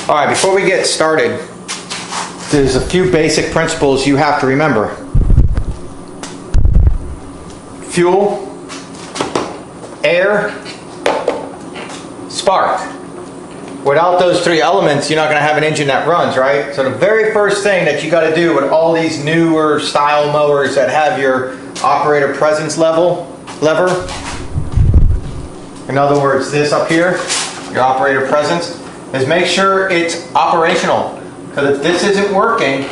All right, before we get started, there's a few basic principles you have to remember. Fuel, air, spark. Without those three elements, you're not going to have an engine that runs, right? So the very first thing that you got to do with all these newer style mowers that have your operator presence lever, in other words, this up here, your operator presence, is make sure it's operational. Because if this isn't working,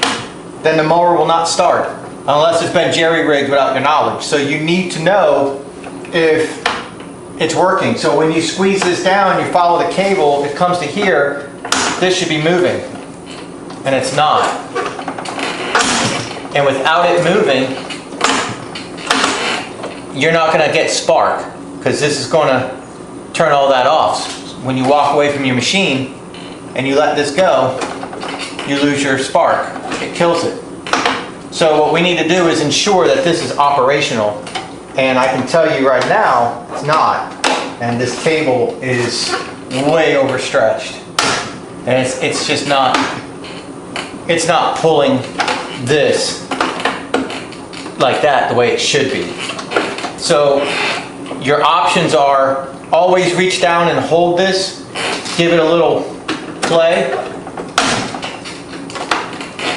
then the mower will not start, unless it's been jerry-rigged without your knowledge. So you need to know if it's working. So when you squeeze this down, you follow the cable, it comes to here, this should be moving, and it's not. And without it moving, you're not going to get spark, because this is going to turn all that off. When you walk away from your machine and you let this go, you lose your spark. It kills it. So what we need to do is ensure that this is operational. And I can tell you right now, it's not. And this cable is way overstretched. And it's just not, it's not pulling this like that the way it should be. So your options are always reach down and hold this, give it a little play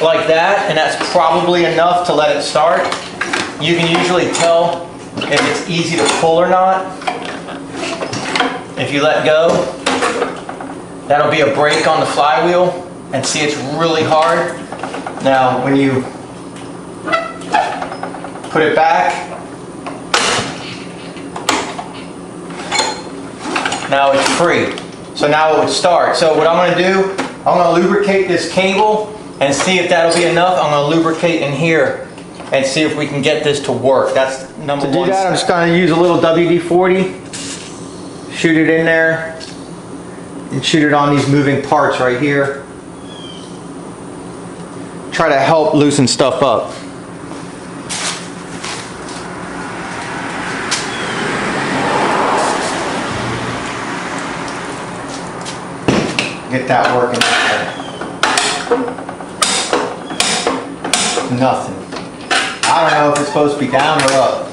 like that, and that's probably enough to let it start. You can usually tell if it's easy to pull or not. If you let go, that'll be a brake on the flywheel, and see it's really hard. Now when you put it back, now it's free. So now it would start. So what I'm going to do, I'm going to lubricate this cable and see if that'll be enough. I'm going to lubricate in here and see if we can get this to work. That's number one. To do that, I'm just going to use a little WD-40, shoot it in there, and shoot it on these moving parts right here. Try to help loosen stuff up. Get that working there. Nothing. I don't know if it's supposed to be down or up.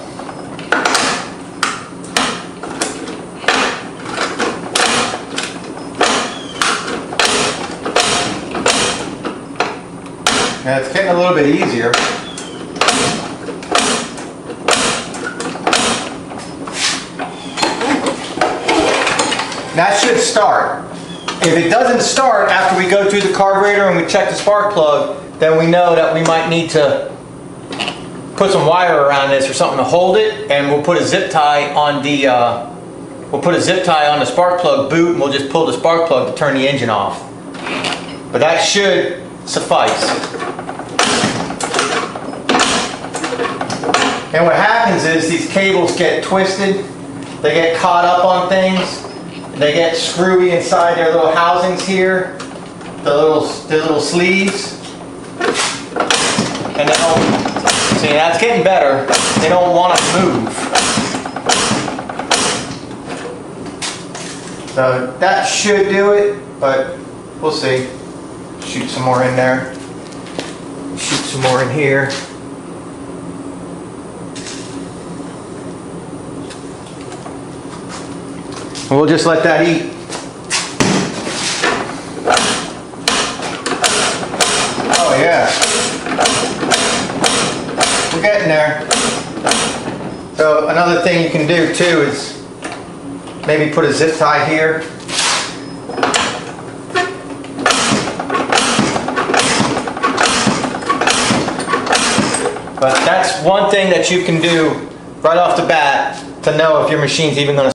Now it's getting a little bit easier. That should start. If it doesn't start after we go through the carburetor and we check the spark plug, then we know that we might need to put some wire around this or something to hold it, and we'll put a zip tie on the spark plug boot, and we'll just pull the spark plug to turn the engine off. But that should suffice. And what happens is these cables get twisted, they get caught up on things. They get screwy inside their little housings here, the little sleeves, and they don't, see, that's getting better. They don't want to move. So that should do it, but we'll see. Shoot some more in there. Shoot some more in here. We'll just let that eat. Oh yeah. We're getting there. So another thing you can do too is maybe put a zip tie here. But that's one thing that you can do right off the bat to know if your machine's even going to